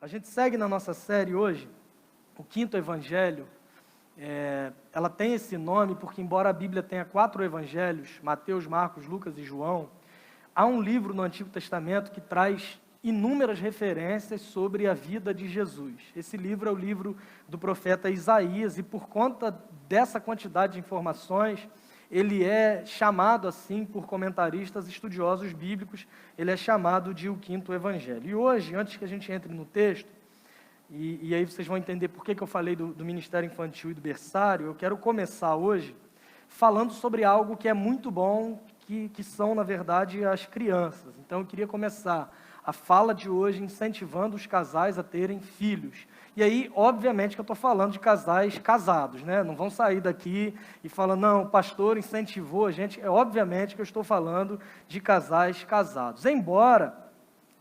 A gente segue na nossa série hoje, o quinto evangelho. Ela tem esse nome porque, embora a Bíblia tenha 4 evangelhos, Mateus, Marcos, Lucas e João, há um livro no Antigo Testamento que traz inúmeras referências sobre a vida de Jesus. Esse livro é o livro do profeta Isaías, e por conta dessa quantidade de informações, ele é chamado assim por comentaristas estudiosos bíblicos, ele é chamado de o quinto evangelho. E hoje, antes que a gente entre no texto, e aí vocês vão entender por que eu falei do Ministério Infantil e do berçário, eu quero começar hoje falando sobre algo que é muito bom, que são, na verdade, as crianças. Então, eu queria começar a fala de hoje incentivando os casais a terem filhos. E aí, obviamente, que eu estou falando de casais casados, né? Não vão sair daqui e falar, não, o pastor incentivou a gente. Obviamente que eu estou falando de casais casados. Embora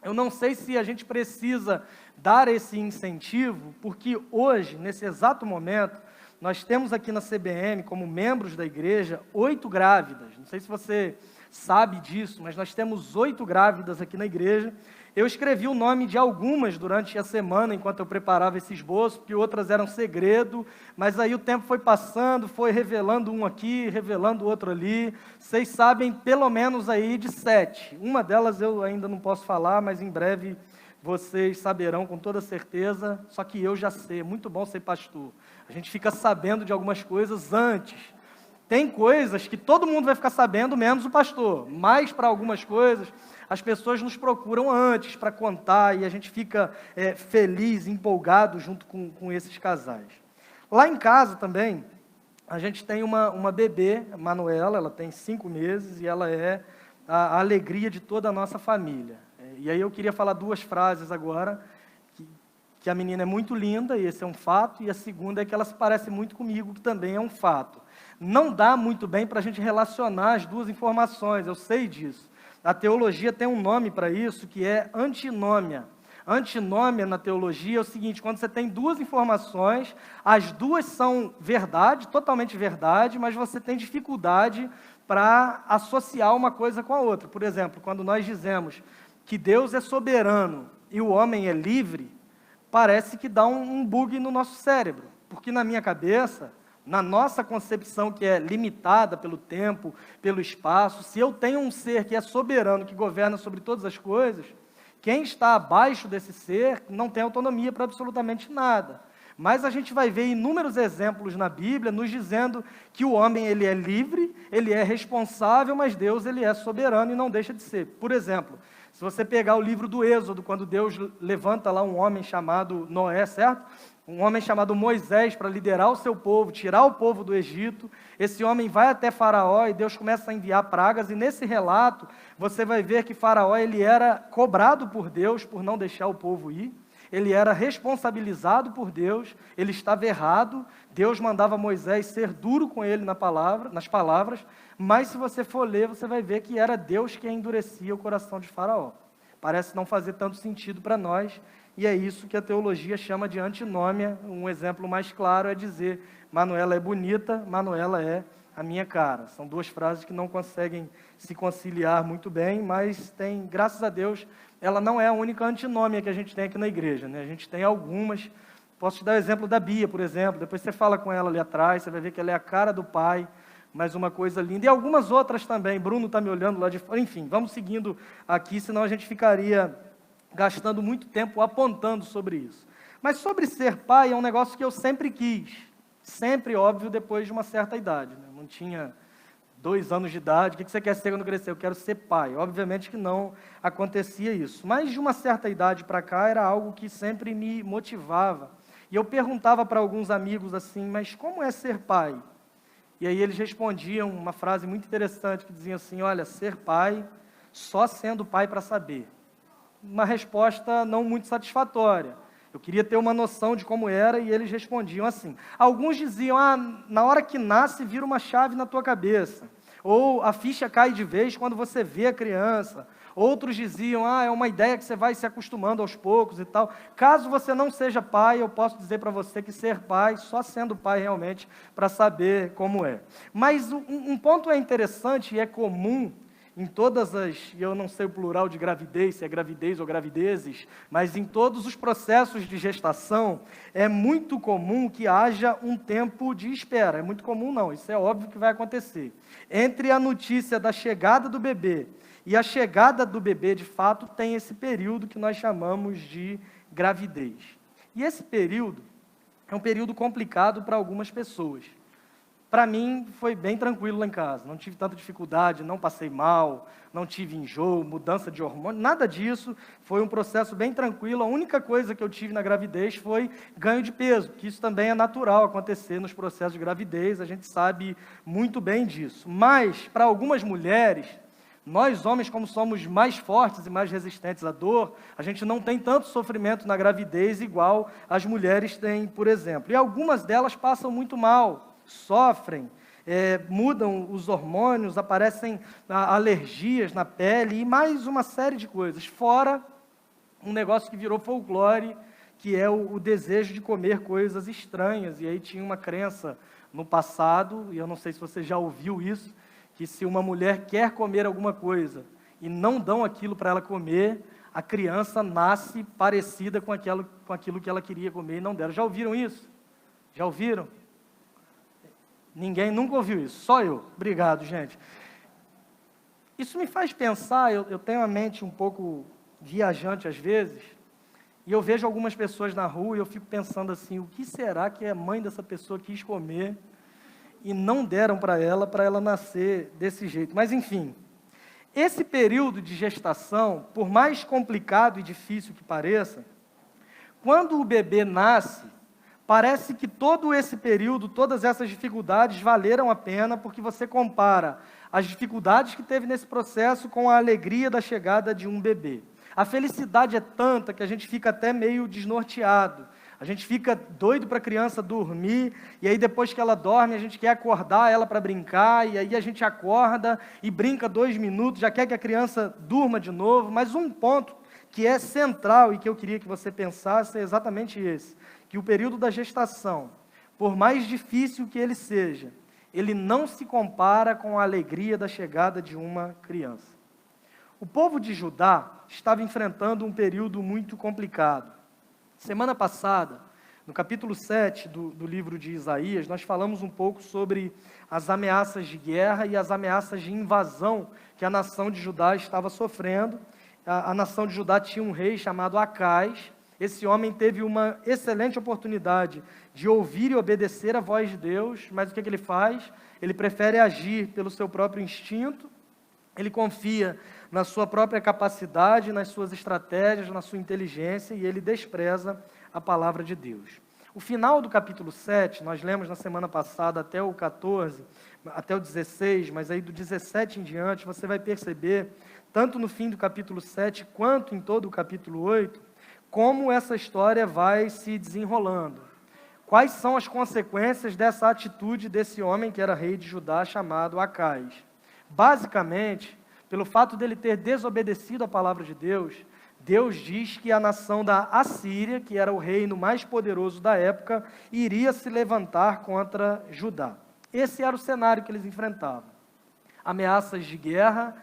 eu não sei se a gente precisa dar esse incentivo, porque hoje, nesse exato momento, nós temos aqui na CBM, como membros da igreja, 8 grávidas. Não sei se você sabe disso, mas nós temos 8 grávidas aqui na igreja. Eu escrevi o nome de algumas durante a semana, enquanto eu preparava esse esboço, porque outras eram segredo, mas aí o tempo foi passando, foi revelando um aqui, revelando outro ali. Vocês sabem pelo menos aí de 7. Uma delas eu ainda não posso falar, mas em breve vocês saberão com toda certeza, só que eu já sei. É muito bom ser pastor. A gente fica sabendo de algumas coisas antes. Tem coisas que todo mundo vai ficar sabendo, menos o pastor, mas para algumas coisas as pessoas nos procuram antes para contar, e a gente fica feliz, empolgado junto com esses casais. Lá em casa também, a gente tem uma bebê, a Manuela, ela tem 5 meses, e ela é a alegria de toda a nossa família. E aí eu queria falar 2 frases agora, que a menina é muito linda, e esse é um fato, e a segunda é que ela se parece muito comigo, que também é um fato. Não dá muito bem para a gente relacionar as 2 informações, eu sei disso. A teologia tem um nome para isso, que é antinômia. Antinômia na teologia é o seguinte: quando você tem 2 informações, as 2 são verdade, totalmente verdade, mas você tem dificuldade para associar uma coisa com a outra. Por exemplo, quando nós dizemos que Deus é soberano e o homem é livre, parece que dá um bug no nosso cérebro, porque na minha cabeça, na nossa concepção que é limitada pelo tempo, pelo espaço, se eu tenho um ser que é soberano, que governa sobre todas as coisas, quem está abaixo desse ser não tem autonomia para absolutamente nada. Mas a gente vai ver inúmeros exemplos na Bíblia nos dizendo que o homem ele é livre, ele é responsável, mas Deus ele é soberano e não deixa de ser. Por exemplo, se você pegar o livro do Êxodo, quando Deus levanta lá um homem chamado Noé, certo? Um homem chamado Moisés para liderar o seu povo, tirar o povo do Egito. Esse homem vai até Faraó e Deus começa a enviar pragas, e nesse relato você vai ver que Faraó ele era cobrado por Deus por não deixar o povo ir. Ele era responsabilizado por Deus, ele estava errado. Deus mandava Moisés ser duro com ele nas palavras, mas se você for ler, você vai ver que era Deus quem endurecia o coração de Faraó. Parece não fazer tanto sentido para nós, e é isso que a teologia chama de antinômia. Um exemplo mais claro é dizer: Manuela é bonita, Manuela é a minha cara. São 2 frases que não conseguem se conciliar muito bem, mas tem, graças a Deus, ela não é a única antinômia que a gente tem aqui na igreja, né? A gente tem algumas. Posso te dar o exemplo da Bia, por exemplo. Depois você fala com ela ali atrás, você vai ver que ela é a cara do pai, mas uma coisa linda. E algumas outras também. Bruno está me olhando lá de fora. Enfim, vamos seguindo aqui, senão a gente ficaria gastando muito tempo apontando sobre isso. Mas sobre ser pai é um negócio que eu sempre quis. Sempre, óbvio, depois de uma certa idade, né? Não tinha 2 anos de idade, o que você quer ser quando crescer? Eu quero ser pai. Obviamente que não acontecia isso. Mas de uma certa idade para cá era algo que sempre me motivava. E eu perguntava para alguns amigos assim: mas como é ser pai? E aí eles respondiam uma frase muito interessante que dizia assim: olha, ser pai só sendo pai para saber. Uma resposta não muito satisfatória. Eu queria ter uma noção de como era, e eles respondiam assim. Alguns diziam: na hora que nasce vira uma chave na tua cabeça. Ou a ficha cai de vez quando você vê a criança. Outros diziam: é uma ideia que você vai se acostumando aos poucos e tal. Caso você não seja pai, eu posso dizer para você que ser pai, só sendo pai realmente, para saber como é. Mas um ponto é interessante e é comum, em todas as, eu não sei o plural de gravidez, se é gravidez ou gravidezes, mas em todos os processos de gestação, é muito comum que haja um tempo de espera. É muito comum não, isso é óbvio que vai acontecer. Entre a notícia da chegada do bebê e a chegada do bebê, de fato, tem esse período que nós chamamos de gravidez. E esse período é um período complicado para algumas pessoas. Para mim, foi bem tranquilo lá em casa. Não tive tanta dificuldade, não passei mal, não tive enjoo, mudança de hormônio, nada disso. Foi um processo bem tranquilo. A única coisa que eu tive na gravidez foi ganho de peso, que isso também é natural acontecer nos processos de gravidez, a gente sabe muito bem disso. Mas, para algumas mulheres, nós homens, como somos mais fortes e mais resistentes à dor, a gente não tem tanto sofrimento na gravidez igual as mulheres têm, por exemplo. E algumas delas passam muito mal, sofrem, mudam os hormônios, aparecem alergias na pele e mais uma série de coisas. Fora um negócio que virou folclore, que é o desejo de comer coisas estranhas. E aí tinha uma crença no passado, e eu não sei se você já ouviu isso, que se uma mulher quer comer alguma coisa e não dão aquilo para ela comer, a criança nasce parecida com aquilo que ela queria comer e não deram. Já ouviram isso? Já ouviram? Ninguém nunca ouviu isso, só eu. Obrigado, gente. Isso me faz pensar, eu tenho a mente um pouco viajante às vezes, e eu vejo algumas pessoas na rua e eu fico pensando assim, o que será que a mãe dessa pessoa quis comer e não deram para ela nascer desse jeito? Mas enfim, esse período de gestação, por mais complicado e difícil que pareça, quando o bebê nasce, parece que todo esse período, todas essas dificuldades valeram a pena, porque você compara as dificuldades que teve nesse processo com a alegria da chegada de um bebê. A felicidade é tanta que a gente fica até meio desnorteado. A gente fica doido para a criança dormir, e aí depois que ela dorme, a gente quer acordar ela para brincar, e aí a gente acorda e brinca 2 minutos, já quer que a criança durma de novo. Mas um ponto que é central e que eu queria que você pensasse é exatamente esse, que o período da gestação, por mais difícil que ele seja, ele não se compara com a alegria da chegada de uma criança. O povo de Judá estava enfrentando um período muito complicado. Semana passada, no capítulo 7 do livro de Isaías, nós falamos um pouco sobre as ameaças de guerra e as ameaças de invasão que a nação de Judá estava sofrendo. A nação de Judá tinha um rei chamado Acais. Esse homem teve uma excelente oportunidade de ouvir e obedecer a voz de Deus, mas o que ele faz? Ele prefere agir pelo seu próprio instinto, ele confia na sua própria capacidade, nas suas estratégias, na sua inteligência, e ele despreza a palavra de Deus. O final do capítulo 7, nós lemos na semana passada até o 14, até o 16, mas aí do 17 em diante, você vai perceber, tanto no fim do capítulo 7, quanto em todo o capítulo 8, como essa história vai se desenrolando. Quais são as consequências dessa atitude desse homem que era rei de Judá, chamado Acais? Basicamente, pelo fato dele ter desobedecido a palavra de Deus, Deus diz que a nação da Assíria, que era o reino mais poderoso da época, iria se levantar contra Judá. Esse era o cenário que eles enfrentavam. Ameaças de guerra,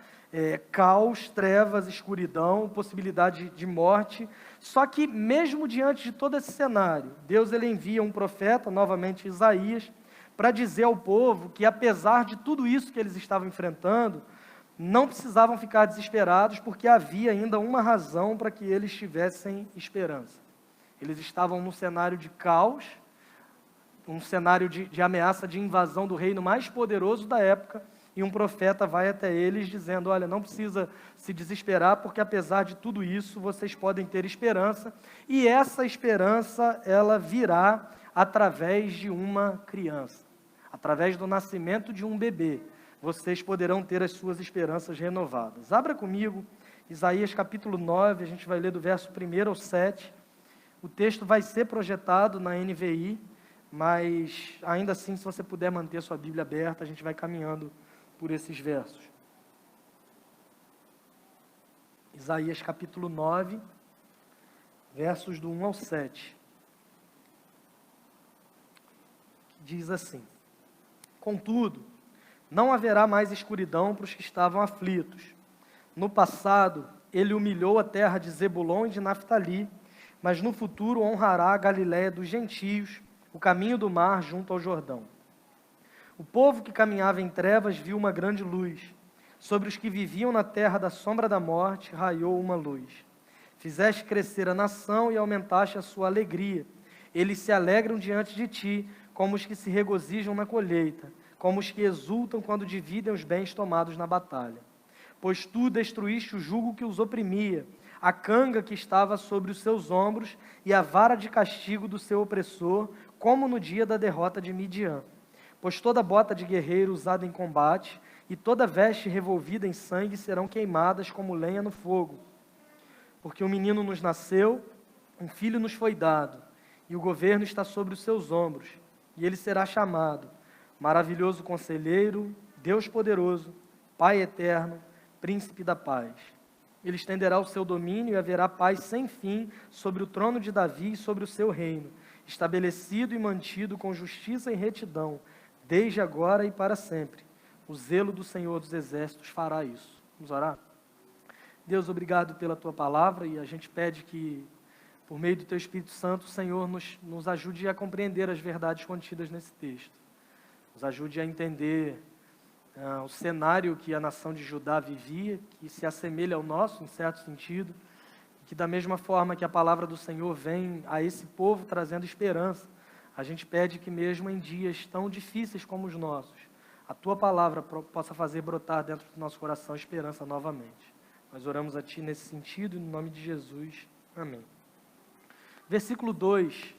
caos, trevas, escuridão, possibilidade de morte. Só que mesmo diante de todo esse cenário, Deus ele envia um profeta, novamente Isaías, para dizer ao povo que apesar de tudo isso que eles estavam enfrentando, não precisavam ficar desesperados, porque havia ainda uma razão para que eles tivessem esperança. Eles estavam num cenário de caos, um cenário de ameaça de invasão do reino mais poderoso da época, e um profeta vai até eles dizendo, olha, não precisa se desesperar, porque apesar de tudo isso, vocês podem ter esperança, e essa esperança, ela virá através de uma criança, através do nascimento de um bebê. Vocês poderão ter as suas esperanças renovadas. Abra comigo, Isaías capítulo 9, a gente vai ler do verso 1 ao 7. O texto vai ser projetado na NVI, mas ainda assim, se você puder manter a sua Bíblia aberta, a gente vai caminhando por esses versos. Isaías capítulo 9, versos do 1 ao 7. Diz assim: Contudo, Não haverá mais escuridão para os que estavam aflitos. No passado, ele humilhou a terra de Zebulon e de Naftali, mas no futuro honrará a Galiléia dos gentios, o caminho do mar junto ao Jordão. O povo que caminhava em trevas viu uma grande luz. Sobre os que viviam na terra da sombra da morte, raiou uma luz. Fizeste crescer a nação e aumentaste a sua alegria. Eles se alegram diante de ti, como os que se regozijam na colheita, como os que exultam quando dividem os bens tomados na batalha. Pois tu destruíste o jugo que os oprimia, a canga que estava sobre os seus ombros e a vara de castigo do seu opressor, como no dia da derrota de Midian. Pois toda bota de guerreiro usada em combate e toda veste revolvida em sangue serão queimadas como lenha no fogo. Porque um menino nos nasceu, um filho nos foi dado, e o governo está sobre os seus ombros, e ele será chamado Maravilhoso Conselheiro, Deus Poderoso, Pai Eterno, Príncipe da Paz. Ele estenderá o seu domínio e haverá paz sem fim sobre o trono de Davi e sobre o seu reino, estabelecido e mantido com justiça e retidão, desde agora e para sempre. O zelo do Senhor dos Exércitos fará isso. Vamos orar? Deus, obrigado pela Tua palavra, e a gente pede que, por meio do Teu Espírito Santo, o Senhor nos ajude a compreender as verdades contidas nesse texto. Nos ajude a entender o cenário que a nação de Judá vivia, que se assemelha ao nosso, em certo sentido, e que da mesma forma que a palavra do Senhor vem a esse povo trazendo esperança, a gente pede que mesmo em dias tão difíceis como os nossos, a Tua palavra possa fazer brotar dentro do nosso coração esperança novamente. Nós oramos a Ti nesse sentido, em nome de Jesus. Amém. Versículo 2,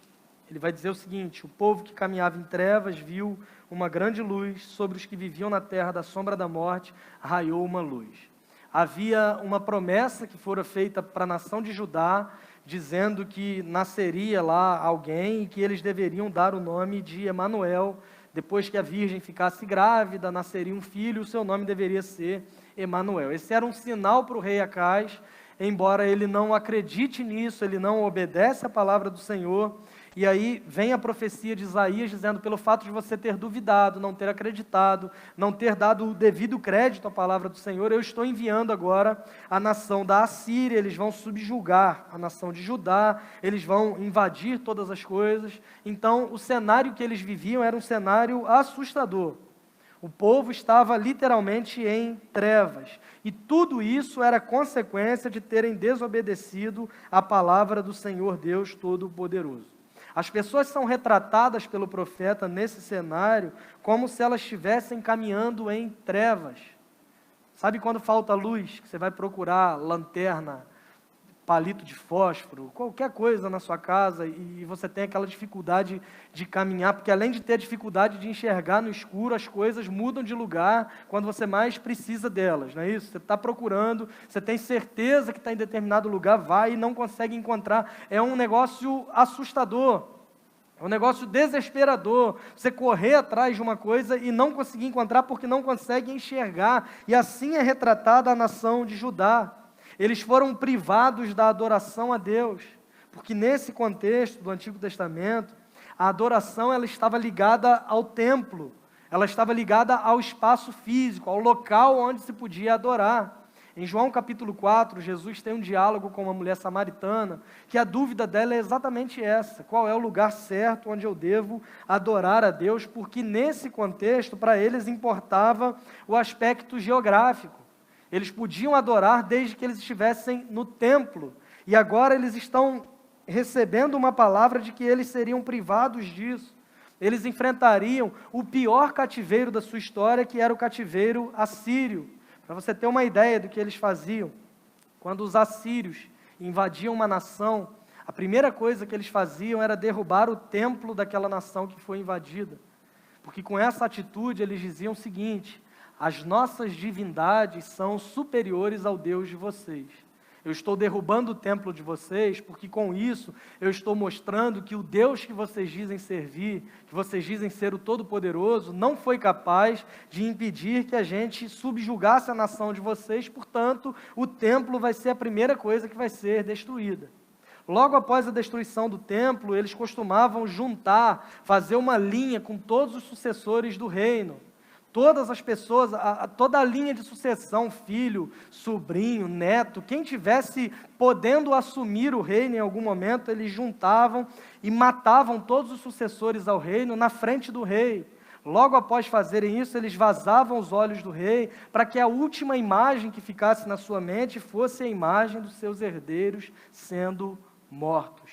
ele vai dizer o seguinte: o povo que caminhava em trevas viu uma grande luz, sobre os que viviam na terra da sombra da morte, raiou uma luz. Havia uma promessa que fora feita para a nação de Judá, dizendo que nasceria lá alguém e que eles deveriam dar o nome de Emanuel. Depois que a virgem ficasse grávida, nasceria um filho, o seu nome deveria ser Emanuel. Esse era um sinal para o rei Acais, embora ele não acredite nisso, ele não obedece à palavra do Senhor. E aí vem a profecia de Isaías dizendo: pelo fato de você ter duvidado, não ter acreditado, não ter dado o devido crédito à palavra do Senhor, eu estou enviando agora a nação da Assíria, eles vão subjugar a nação de Judá, eles vão invadir todas as coisas. Então, o cenário que eles viviam era um cenário assustador. O povo estava literalmente em trevas, e tudo isso era consequência de terem desobedecido a palavra do Senhor Deus Todo-Poderoso. As pessoas são retratadas pelo profeta nesse cenário como se elas estivessem caminhando em trevas. Sabe quando falta luz, que você vai procurar lanterna, palito de fósforo, qualquer coisa na sua casa, e você tem aquela dificuldade de caminhar, porque além de ter dificuldade de enxergar no escuro, as coisas mudam de lugar quando você mais precisa delas, não é isso? Você está procurando, você tem certeza que está em determinado lugar, vai e não consegue encontrar. É um negócio assustador, é um negócio desesperador, você correr atrás de uma coisa e não conseguir encontrar porque não consegue enxergar. E assim é retratada a nação de Judá. Eles foram privados da adoração a Deus, porque nesse contexto do Antigo Testamento, a adoração ela estava ligada ao templo, ela estava ligada ao espaço físico, ao local onde se podia adorar. Em João capítulo 4, Jesus tem um diálogo com uma mulher samaritana, que a dúvida dela é exatamente essa: qual é o lugar certo onde eu devo adorar a Deus? Porque nesse contexto, para eles importava o aspecto geográfico. Eles podiam adorar desde que eles estivessem no templo, e agora eles estão recebendo uma palavra de que eles seriam privados disso. Eles enfrentariam o pior cativeiro da sua história, que era o cativeiro assírio. Para você ter uma ideia do que eles faziam, quando os assírios invadiam uma nação, a primeira coisa que eles faziam era derrubar o templo daquela nação que foi invadida. Porque com essa atitude eles diziam o seguinte: as nossas divindades são superiores ao Deus de vocês. Eu estou derrubando o templo de vocês, porque com isso eu estou mostrando que o Deus que vocês dizem servir, que vocês dizem ser o Todo-Poderoso, não foi capaz de impedir que a gente subjugasse a nação de vocês, portanto, o templo vai ser a primeira coisa que vai ser destruída. Logo após a destruição do templo, eles costumavam juntar, fazer uma linha com todos os sucessores do reino. todas as pessoas, toda a linha de sucessão, filho, sobrinho, neto, quem tivesse podendo assumir o reino em algum momento, eles juntavam e matavam todos os sucessores ao reino na frente do rei. Logo após fazerem isso, eles vazavam os olhos do rei, para que a última imagem que ficasse na sua mente fosse a imagem dos seus herdeiros sendo mortos.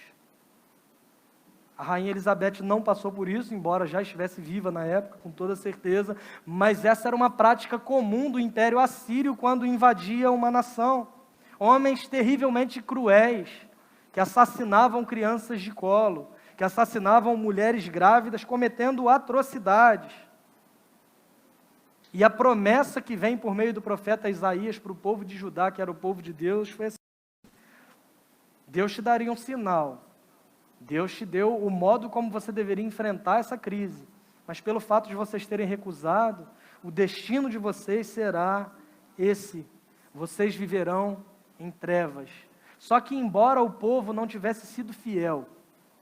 A rainha Elizabeth não passou por isso, embora já estivesse viva na época, com toda certeza, mas essa era uma prática comum do Império Assírio quando invadia uma nação. Homens terrivelmente cruéis, que assassinavam crianças de colo, que assassinavam mulheres grávidas, cometendo atrocidades. E a promessa que vem por meio do profeta Isaías para o povo de Judá, que era o povo de Deus, foi assim: Deus te daria um sinal, Deus te deu o modo como você deveria enfrentar essa crise, mas pelo fato de vocês terem recusado, o destino de vocês será esse: vocês viverão em trevas. Só que embora o povo não tivesse sido fiel,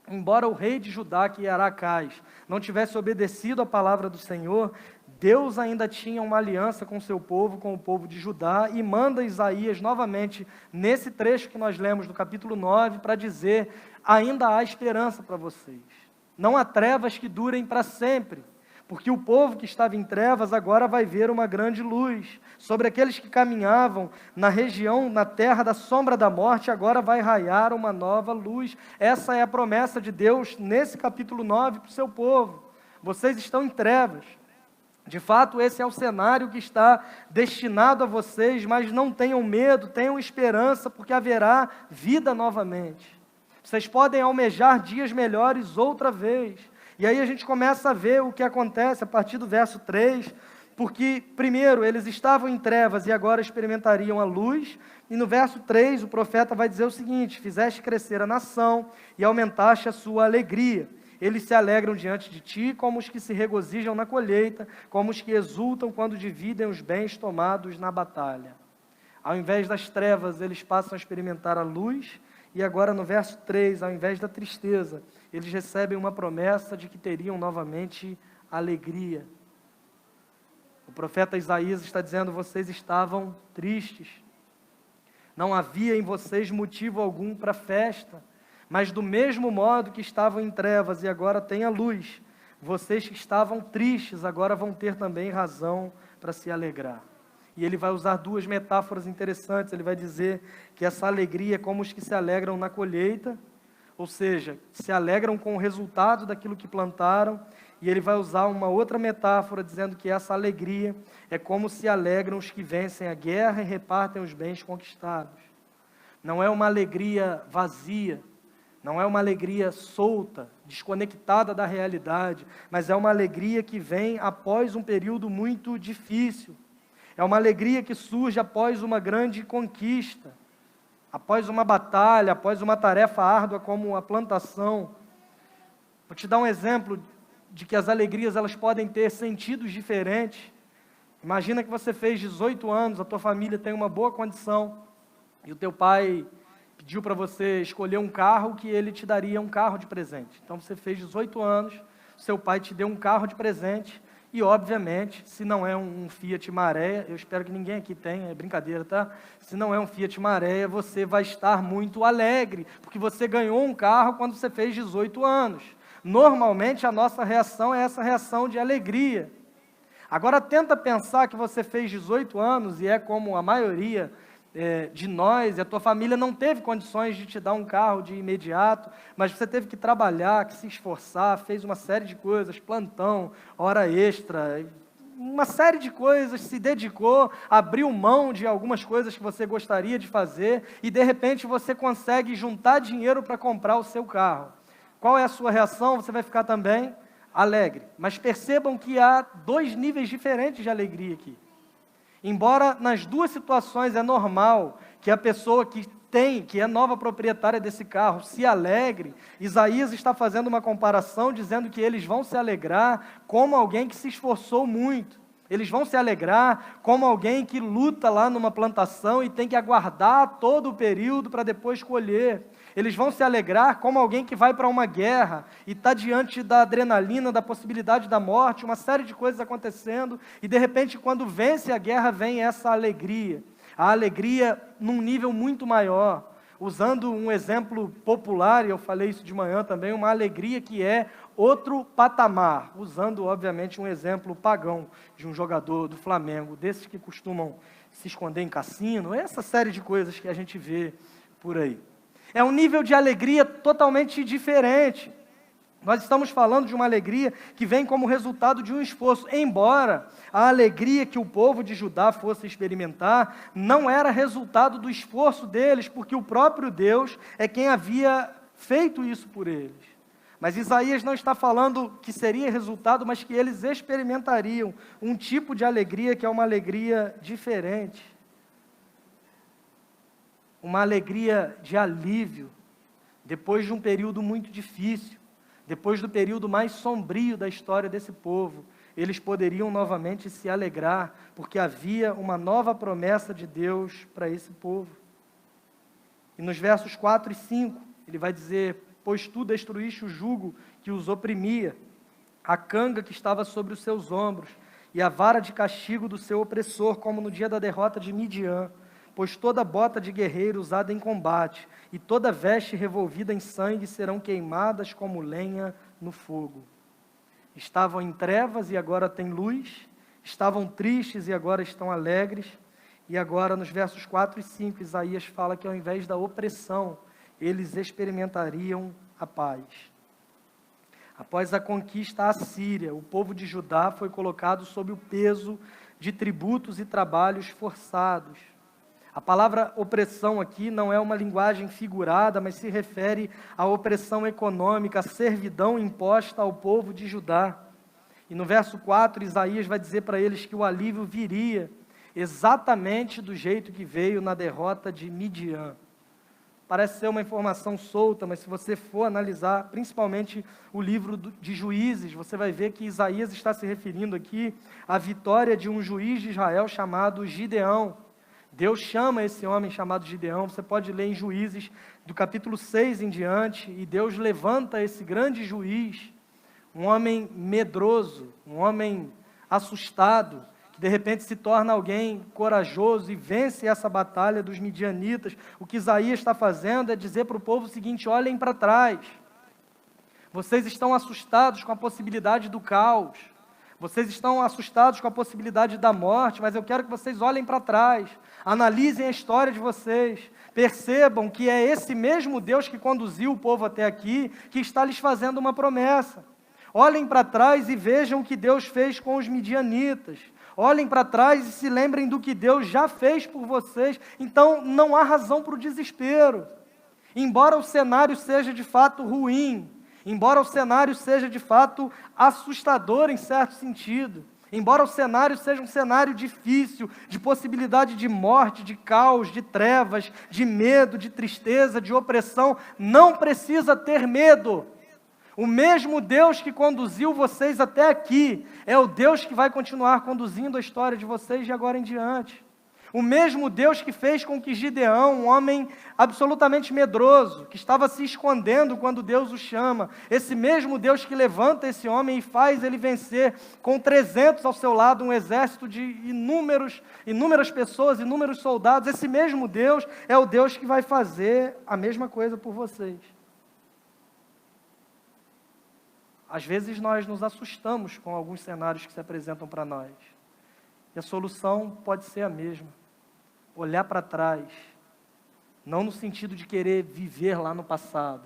embora o rei de Judá, que era Acais, não tivesse obedecido à palavra do Senhor, Deus ainda tinha uma aliança com o seu povo, com o povo de Judá, e manda Isaías novamente, nesse trecho que nós lemos do capítulo 9, para dizer: ainda há esperança para vocês. Não há trevas que durem para sempre, porque o povo que estava em trevas agora vai ver uma grande luz. Sobre aqueles que caminhavam na região, na terra da sombra da morte, agora vai raiar uma nova luz. Essa é a promessa de Deus nesse capítulo 9 para o seu povo. Vocês estão em trevas. De fato, esse é o cenário que está destinado a vocês, mas não tenham medo, tenham esperança, porque haverá vida novamente. Vocês podem almejar dias melhores outra vez. E aí a gente começa a ver o que acontece a partir do verso 3, porque, primeiro, eles estavam em trevas e agora experimentariam a luz, e no verso 3 o profeta vai dizer o seguinte: fizeste crescer a nação e aumentaste a sua alegria. Eles se alegram diante de ti, como os que se regozijam na colheita, como os que exultam quando dividem os bens tomados na batalha. Ao invés das trevas, eles passam a experimentar a luz, e agora no verso 3, ao invés da tristeza, eles recebem uma promessa de que teriam novamente alegria. O profeta Isaías está dizendo: vocês estavam tristes, não havia em vocês motivo algum para festa, mas do mesmo modo que estavam em trevas e agora têm a luz, vocês que estavam tristes agora vão ter também razão para se alegrar. E ele vai usar duas metáforas interessantes. Ele vai dizer que essa alegria é como os que se alegram na colheita, ou seja, se alegram com o resultado daquilo que plantaram, e ele vai usar uma outra metáfora dizendo que essa alegria é como se alegram os que vencem a guerra e repartem os bens conquistados. Não é uma alegria vazia, não é uma alegria solta, desconectada da realidade, mas é uma alegria que vem após um período muito difícil. É uma alegria que surge após uma grande conquista, após uma batalha, após uma tarefa árdua como a plantação. Vou te dar um exemplo de que as alegrias elas podem ter sentidos diferentes. Imagina que você fez 18 anos, a tua família tem uma boa condição, e o teu pai pediu para você escolher um carro que ele te daria um carro de presente. Então você fez 18 anos, seu pai te deu um carro de presente, e obviamente, se não é um Fiat Marea, eu espero que ninguém aqui tenha, é brincadeira, tá? Se não é um Fiat Marea, você vai estar muito alegre, porque você ganhou um carro quando você fez 18 anos. Normalmente a nossa reação é essa reação de alegria. Agora tenta pensar que você fez 18 anos e é como a maioria de nós, e a tua família não teve condições de te dar um carro de imediato, mas você teve que trabalhar, que se esforçar, fez uma série de coisas, plantão, hora extra, uma série de coisas, se dedicou, abriu mão de algumas coisas que você gostaria de fazer, e de repente você consegue juntar dinheiro para comprar o seu carro. Qual é a sua reação? Você vai ficar também alegre. Mas percebam que há dois níveis diferentes de alegria aqui. Embora nas duas situações é normal que a pessoa que é nova proprietária desse carro, se alegre, Isaías está fazendo uma comparação dizendo que eles vão se alegrar como alguém que se esforçou muito. Eles vão se alegrar como alguém que luta lá numa plantação e tem que aguardar todo o período para depois colher. Eles vão se alegrar como alguém que vai para uma guerra e está diante da adrenalina, da possibilidade da morte, uma série de coisas acontecendo, e de repente, quando vence a guerra, vem essa alegria. A alegria num nível muito maior. Usando um exemplo popular, e eu falei isso de manhã também, uma alegria que é outro patamar, usando, obviamente, um exemplo pagão de um jogador do Flamengo, desses que costumam se esconder em cassino, essa série de coisas que a gente vê por aí. É um nível de alegria totalmente diferente. Nós estamos falando de uma alegria que vem como resultado de um esforço, embora a alegria que o povo de Judá fosse experimentar não era resultado do esforço deles, porque o próprio Deus é quem havia feito isso por eles. Mas Isaías não está falando que seria resultado, mas que eles experimentariam um tipo de alegria que é uma alegria diferente. Uma alegria de alívio, depois de um período muito difícil, depois do período mais sombrio da história desse povo, eles poderiam novamente se alegrar, porque havia uma nova promessa de Deus para esse povo. E nos versos 4 e 5, ele vai dizer: pois tu destruíste o jugo que os oprimia, a canga que estava sobre os seus ombros, e a vara de castigo do seu opressor, como no dia da derrota de Midian. Pois toda bota de guerreiro usada em combate, e toda veste revolvida em sangue serão queimadas como lenha no fogo. Estavam em trevas e agora têm luz, estavam tristes e agora estão alegres, e agora nos versos 4 e 5, Isaías fala que ao invés da opressão, eles experimentariam a paz. Após a conquista assíria, o povo de Judá foi colocado sob o peso de tributos e trabalhos forçados. A palavra opressão aqui não é uma linguagem figurada, mas se refere à opressão econômica, à servidão imposta ao povo de Judá. E no verso 4, Isaías vai dizer para eles que o alívio viria exatamente do jeito que veio na derrota de Midian. Parece ser uma informação solta, mas se você for analisar, principalmente o livro de Juízes, você vai ver que Isaías está se referindo aqui à vitória de um juiz de Israel chamado Gideão. Deus chama esse homem chamado Gideão, você pode ler em Juízes, do capítulo 6 em diante, e Deus levanta esse grande juiz, um homem medroso, um homem assustado, que de repente se torna alguém corajoso e vence essa batalha dos midianitas. O que Isaías está fazendo é dizer para o povo o seguinte: olhem para trás, vocês estão assustados com a possibilidade do caos, vocês estão assustados com a possibilidade da morte, mas eu quero que vocês olhem para trás, analisem a história de vocês, percebam que é esse mesmo Deus que conduziu o povo até aqui, que está lhes fazendo uma promessa. Olhem para trás e vejam o que Deus fez com os midianitas. Olhem para trás e se lembrem do que Deus já fez por vocês. Então, não há razão para o desespero. Embora o cenário seja de fato ruim, embora o cenário seja de fato assustador em certo sentido, embora o cenário seja um cenário difícil, de possibilidade de morte, de caos, de trevas, de medo, de tristeza, de opressão, não precisa ter medo. O mesmo Deus que conduziu vocês até aqui é o Deus que vai continuar conduzindo a história de vocês de agora em diante. O mesmo Deus que fez com que Gideão, um homem absolutamente medroso, que estava se escondendo quando Deus o chama, esse mesmo Deus que levanta esse homem e faz ele vencer com 300 ao seu lado, um exército de inúmeras pessoas, inúmeros soldados, esse mesmo Deus é o Deus que vai fazer a mesma coisa por vocês. Às vezes nós nos assustamos com alguns cenários que se apresentam para nós. E a solução pode ser a mesma. Olhar para trás. Não no sentido de querer viver lá no passado.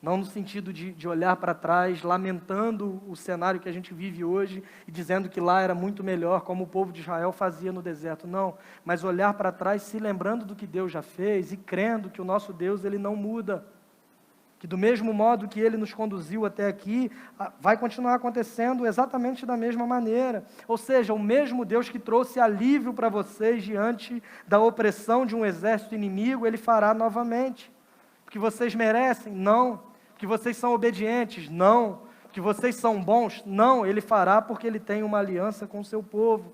Não no sentido de olhar para trás, lamentando o cenário que a gente vive hoje e dizendo que lá era muito melhor, como o povo de Israel fazia no deserto. Não, mas olhar para trás se lembrando do que Deus já fez e crendo que o nosso Deus ele não muda. Que do mesmo modo que Ele nos conduziu até aqui, vai continuar acontecendo exatamente da mesma maneira. Ou seja, o mesmo Deus que trouxe alívio para vocês diante da opressão de um exército inimigo, Ele fará novamente. Porque vocês merecem? Não. Porque vocês são obedientes? Não. que vocês são bons. Não, ele fará porque ele tem uma aliança com o seu povo.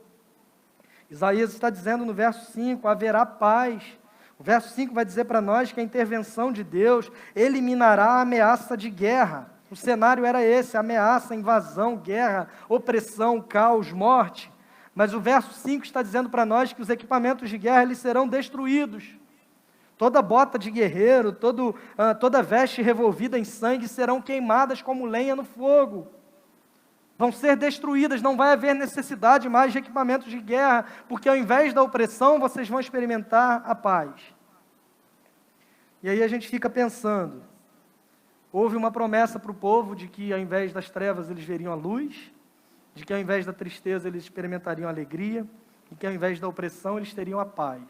Isaías está dizendo no verso 5, haverá paz. O verso 5 vai dizer para nós que a intervenção de Deus eliminará a ameaça de guerra. O cenário era esse, ameaça, invasão, guerra, opressão, caos, morte. Mas o verso 5 está dizendo para nós que os equipamentos de guerra eles serão destruídos. Toda bota de guerreiro, toda veste revolvida em sangue serão queimadas como lenha no fogo. Vão ser destruídas, não vai haver necessidade mais de equipamentos de guerra, porque ao invés da opressão, vocês vão experimentar a paz. E aí a gente fica pensando, houve uma promessa para o povo de que ao invés das trevas eles veriam a luz, de que ao invés da tristeza eles experimentariam a alegria, e que ao invés da opressão eles teriam a paz.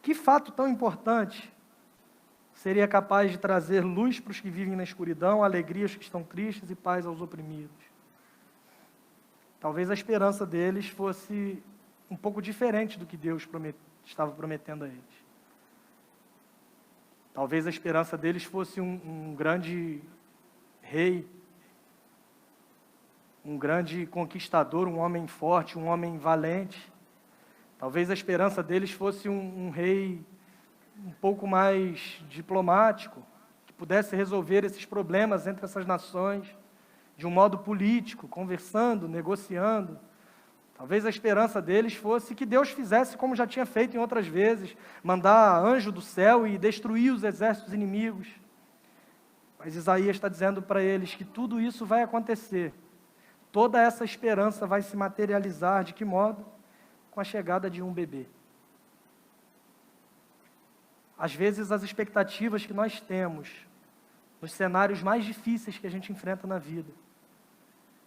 Que fato tão importante seria capaz de trazer luz para os que vivem na escuridão, alegria aos que estão tristes e paz aos oprimidos? Talvez a esperança deles fosse um pouco diferente do que Deus estava prometendo a eles. Talvez a esperança deles fosse um grande rei, um grande conquistador, um homem forte, um homem valente. Talvez a esperança deles fosse um rei um pouco mais diplomático, que pudesse resolver esses problemas entre essas nações de um modo político, conversando, negociando. Talvez a esperança deles fosse que Deus fizesse como já tinha feito em outras vezes, mandar anjo do céu e destruir os exércitos inimigos. Mas Isaías está dizendo para eles que tudo isso vai acontecer. Toda essa esperança vai se materializar. De que modo? Com a chegada de um bebê. Às vezes as expectativas que nós temos nos cenários mais difíceis que a gente enfrenta na vida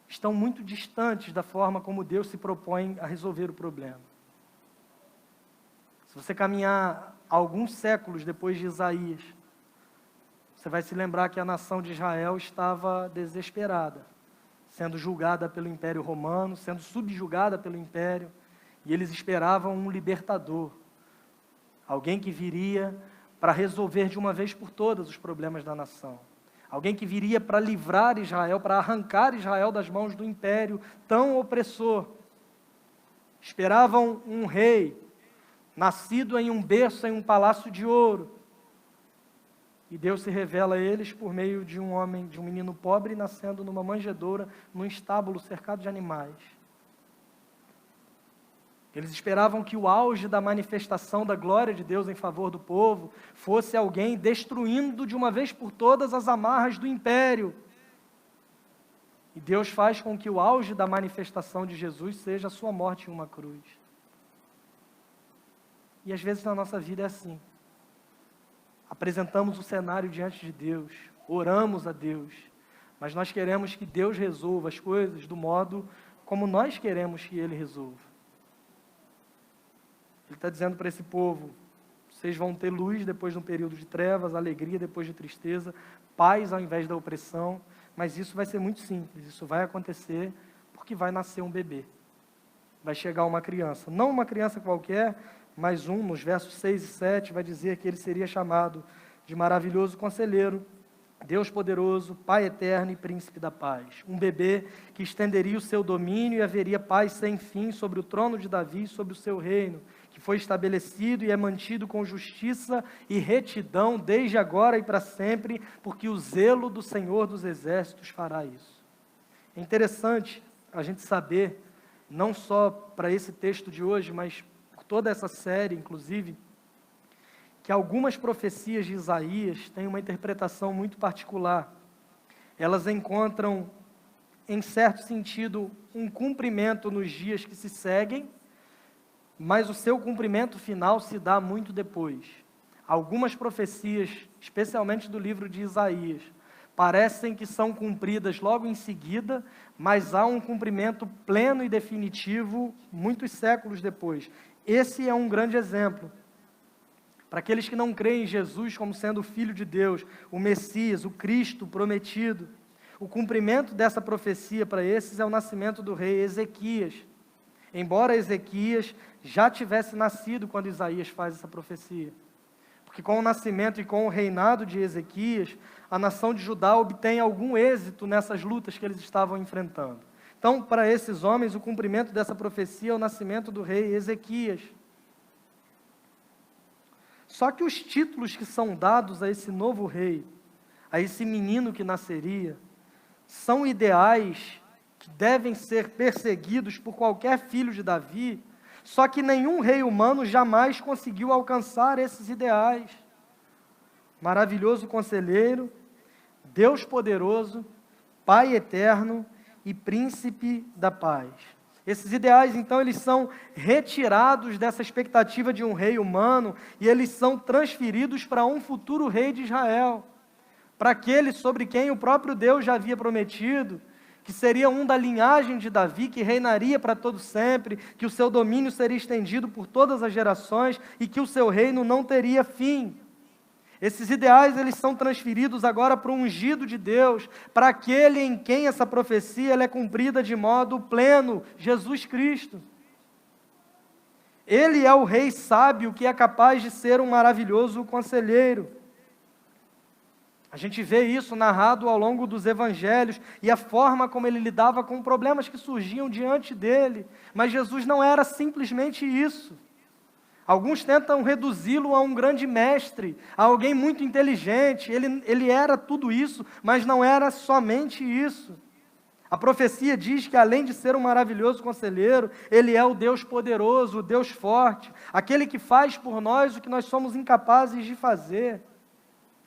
estão muito distantes da forma como Deus se propõe a resolver o problema. Se você caminhar alguns séculos depois de Isaías, você vai se lembrar que a nação de Israel estava desesperada, sendo julgada pelo Império Romano, sendo subjugada pelo Império, e eles esperavam um libertador, alguém que viria para resolver de uma vez por todas os problemas da nação. Alguém que viria para livrar Israel, para arrancar Israel das mãos do império tão opressor. Esperavam um rei, nascido em um berço, em um palácio de ouro. E Deus se revela a eles por meio de um homem, de um menino pobre, nascendo numa manjedoura, num estábulo cercado de animais. Eles esperavam que o auge da manifestação da glória de Deus em favor do povo fosse alguém destruindo de uma vez por todas as amarras do império. E Deus faz com que o auge da manifestação de Jesus seja a sua morte em uma cruz. E às vezes na nossa vida é assim. Apresentamos o cenário diante de Deus, oramos a Deus, mas nós queremos que Deus resolva as coisas do modo como nós queremos que Ele resolva. Ele está dizendo para esse povo, vocês vão ter luz depois de um período de trevas, alegria depois de tristeza, paz ao invés da opressão, mas isso vai ser muito simples, isso vai acontecer porque vai nascer um bebê. Vai chegar uma criança, não uma criança qualquer, mas nos versos 6 e 7, vai dizer que ele seria chamado de maravilhoso conselheiro, Deus poderoso, Pai eterno e príncipe da paz. Um bebê que estenderia o seu domínio e haveria paz sem fim sobre o trono de Davi e sobre o seu reino, que foi estabelecido e é mantido com justiça e retidão desde agora e para sempre, porque o zelo do Senhor dos Exércitos fará isso. É interessante a gente saber, não só para esse texto de hoje, mas por toda essa série, inclusive, que algumas profecias de Isaías têm uma interpretação muito particular. Elas encontram, em certo sentido, um cumprimento nos dias que se seguem, mas o seu cumprimento final se dá muito depois. Algumas profecias, especialmente do livro de Isaías, parecem que são cumpridas logo em seguida, mas há um cumprimento pleno e definitivo muitos séculos depois. Esse é um grande exemplo. Para aqueles que não creem em Jesus como sendo o Filho de Deus, o Messias, o Cristo prometido, o cumprimento dessa profecia para esses é o nascimento do rei Ezequias. Embora Ezequias já tivesse nascido quando Isaías faz essa profecia. Porque com o nascimento e com o reinado de Ezequias, a nação de Judá obtém algum êxito nessas lutas que eles estavam enfrentando. Então, para esses homens, o cumprimento dessa profecia é o nascimento do rei Ezequias. Só que os títulos que são dados a esse novo rei, a esse menino que nasceria, são ideais que devem ser perseguidos por qualquer filho de Davi, só que nenhum rei humano jamais conseguiu alcançar esses ideais. Maravilhoso conselheiro, Deus poderoso, Pai eterno e príncipe da paz. Esses ideais, então, eles são retirados dessa expectativa de um rei humano e eles são transferidos para um futuro rei de Israel, para aquele sobre quem o próprio Deus já havia prometido, que seria um da linhagem de Davi, que reinaria para todo sempre, que o seu domínio seria estendido por todas as gerações e que o seu reino não teria fim. Esses ideais, eles são transferidos agora para o ungido de Deus, para aquele em quem essa profecia ela é cumprida de modo pleno, Jesus Cristo. Ele é o rei sábio que é capaz de ser um maravilhoso conselheiro. A gente vê isso narrado ao longo dos evangelhos e a forma como ele lidava com problemas que surgiam diante dele. Mas Jesus não era simplesmente isso. Alguns tentam reduzi-lo a um grande mestre, a alguém muito inteligente. Ele era tudo isso, mas não era somente isso. A profecia diz que, além de ser um maravilhoso conselheiro, ele é o Deus poderoso, o Deus forte, aquele que faz por nós o que nós somos incapazes de fazer.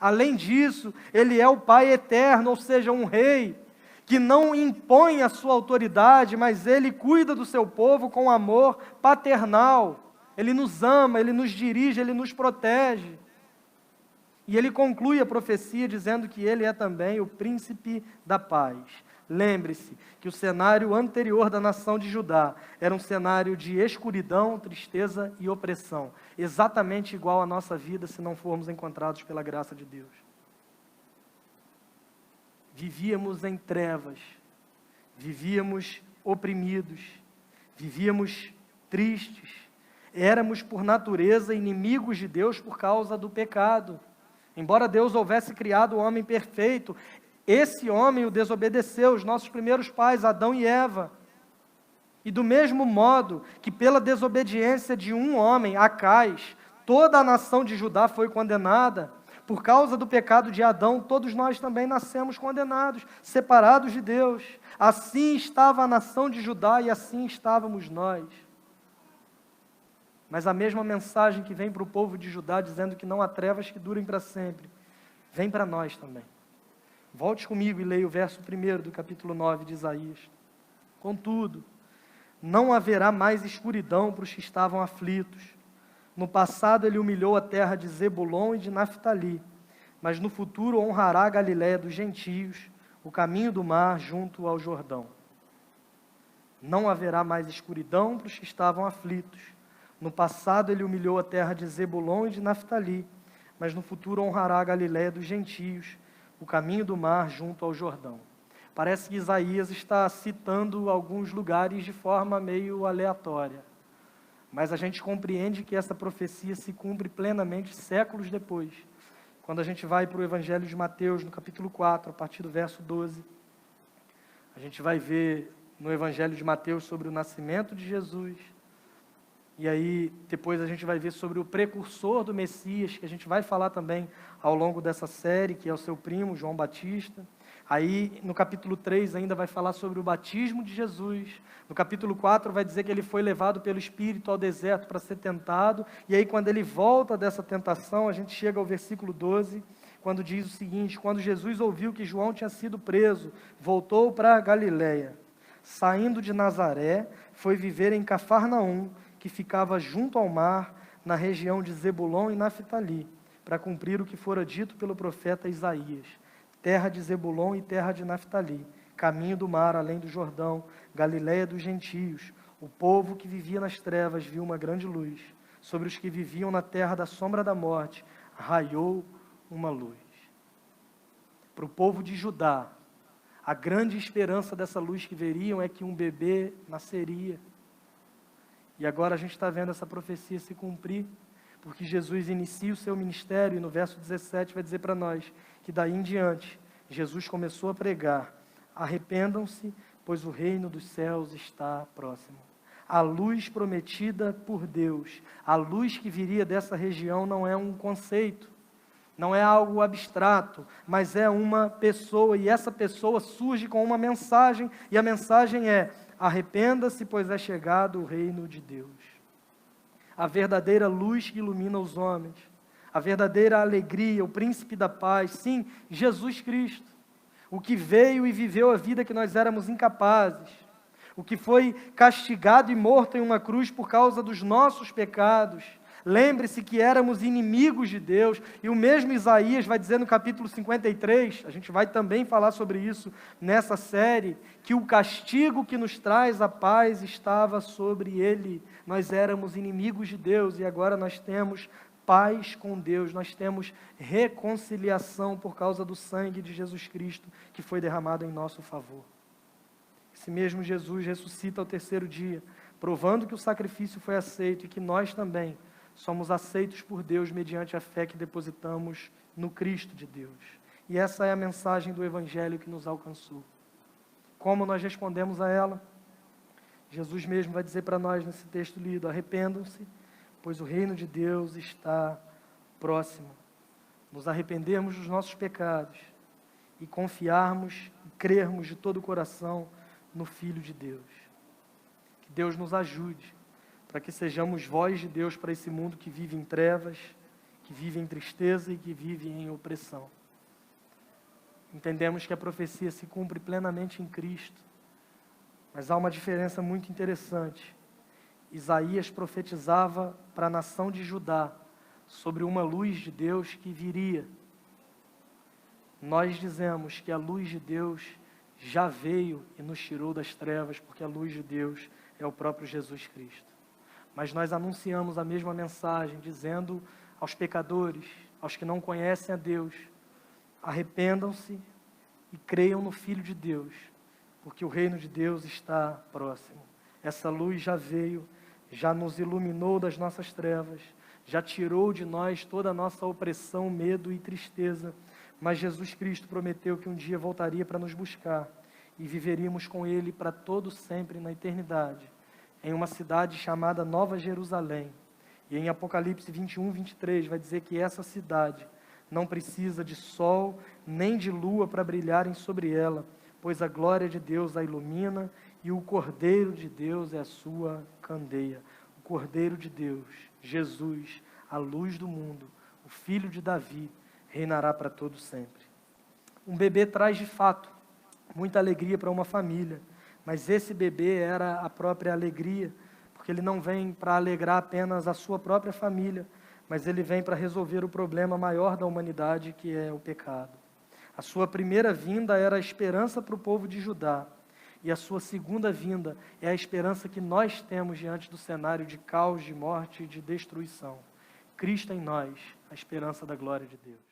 Além disso, ele é o Pai eterno, ou seja, um rei, que não impõe a sua autoridade, mas ele cuida do seu povo com amor paternal. Ele nos ama, ele nos dirige, ele nos protege. E ele conclui a profecia dizendo que ele é também o príncipe da paz. Lembre-se que o cenário anterior da nação de Judá era um cenário de escuridão, tristeza e opressão, exatamente igual à nossa vida se não formos encontrados pela graça de Deus. Vivíamos em trevas, vivíamos oprimidos, vivíamos tristes, éramos por natureza inimigos de Deus por causa do pecado. Embora Deus houvesse criado o homem perfeito, esse homem o desobedeceu, os nossos primeiros pais, Adão e Eva. E do mesmo modo que pela desobediência de um homem, Acais, toda a nação de Judá foi condenada, por causa do pecado de Adão, todos nós também nascemos condenados, separados de Deus. Assim estava a nação de Judá e assim estávamos nós. Mas a mesma mensagem que vem para o povo de Judá, dizendo que não há trevas que durem para sempre, vem para nós também. Volte comigo e leia o verso 1 do capítulo 9 de Isaías. Contudo, não haverá mais escuridão para os que estavam aflitos. No passado ele humilhou a terra de Zebulon e de Naftali, mas no futuro honrará a Galiléia dos gentios, o caminho do mar junto ao Jordão. Não haverá mais escuridão para os que estavam aflitos. No passado ele humilhou a terra de Zebulon e de Naftali, mas no futuro honrará a Galiléia dos gentios, o caminho do mar junto ao Jordão. Parece que Isaías está citando alguns lugares de forma meio aleatória, mas a gente compreende que essa profecia se cumpre plenamente séculos depois, quando a gente vai para o Evangelho de Mateus, no capítulo 4, a partir do verso 12, a gente vai ver no Evangelho de Mateus sobre o nascimento de Jesus. E aí, depois a gente vai ver sobre o precursor do Messias, que a gente vai falar também ao longo dessa série, que é o seu primo, João Batista. Aí, no capítulo 3, ainda vai falar sobre o batismo de Jesus. No capítulo 4, vai dizer que ele foi levado pelo Espírito ao deserto para ser tentado. E aí, quando ele volta dessa tentação, a gente chega ao versículo 12, quando diz o seguinte: quando Jesus ouviu que João tinha sido preso, voltou para a Galiléia. Saindo de Nazaré, foi viver em Cafarnaum, que ficava junto ao mar, na região de Zebulon e Naftali, para cumprir o que fora dito pelo profeta Isaías: terra de Zebulon e terra de Naftali, caminho do mar além do Jordão, Galiléia dos gentios. O povo que vivia nas trevas viu uma grande luz. Sobre os que viviam na terra da sombra da morte, raiou uma luz. Para o povo de Judá, a grande esperança dessa luz que veriam é que um bebê nasceria. E agora a gente está vendo essa profecia se cumprir, porque Jesus inicia o seu ministério e no verso 17 vai dizer para nós que daí em diante Jesus começou a pregar: arrependam-se, pois o reino dos céus está próximo. A luz prometida por Deus, a luz que viria dessa região não é um conceito, não é algo abstrato, mas é uma pessoa, e essa pessoa surge com uma mensagem, e a mensagem é: arrependa-se, pois é chegado o reino de Deus. A verdadeira luz que ilumina os homens, a verdadeira alegria, o príncipe da paz, sim, Jesus Cristo, o que veio e viveu a vida que nós éramos incapazes, o que foi castigado e morto em uma cruz por causa dos nossos pecados. Lembre-se que éramos inimigos de Deus, e o mesmo Isaías vai dizer no capítulo 53, a gente vai também falar sobre isso nessa série, que o castigo que nos traz a paz estava sobre ele. Nós éramos inimigos de Deus e agora nós temos paz com Deus, nós temos reconciliação por causa do sangue de Jesus Cristo que foi derramado em nosso favor. Esse mesmo Jesus ressuscita ao terceiro dia, provando que o sacrifício foi aceito e que nós também somos aceitos por Deus mediante a fé que depositamos no Cristo de Deus. E essa é a mensagem do Evangelho que nos alcançou. Como nós respondemos a ela? Jesus mesmo vai dizer para nós nesse texto lido: arrependam-se, pois o reino de Deus está próximo. Nos arrependermos dos nossos pecados e confiarmos e crermos de todo o coração no Filho de Deus. Que Deus nos ajude para que sejamos voz de Deus para esse mundo que vive em trevas, que vive em tristeza e que vive em opressão. Entendemos que a profecia se cumpre plenamente em Cristo, mas há uma diferença muito interessante. Isaías profetizava para a nação de Judá sobre uma luz de Deus que viria. Nós dizemos que a luz de Deus já veio e nos tirou das trevas, porque a luz de Deus é o próprio Jesus Cristo. Mas nós anunciamos a mesma mensagem, dizendo aos pecadores, aos que não conhecem a Deus: arrependam-se e creiam no Filho de Deus, porque o reino de Deus está próximo. Essa luz já veio, já nos iluminou das nossas trevas, já tirou de nós toda a nossa opressão, medo e tristeza, mas Jesus Cristo prometeu que um dia voltaria para nos buscar e viveríamos com Ele para todo sempre na eternidade, em uma cidade chamada Nova Jerusalém. E em Apocalipse 21, 23, vai dizer que essa cidade não precisa de sol nem de lua para brilharem sobre ela, pois a glória de Deus a ilumina e o Cordeiro de Deus é a sua candeia. O Cordeiro de Deus, Jesus, a luz do mundo, o Filho de Davi, reinará para todo sempre. Um bebê traz de fato muita alegria para uma família, mas esse bebê era a própria alegria, porque ele não vem para alegrar apenas a sua própria família, mas ele vem para resolver o problema maior da humanidade, que é o pecado. A sua primeira vinda era a esperança para o povo de Judá, e a sua segunda vinda é a esperança que nós temos diante do cenário de caos, de morte e de destruição. Cristo em nós, a esperança da glória de Deus.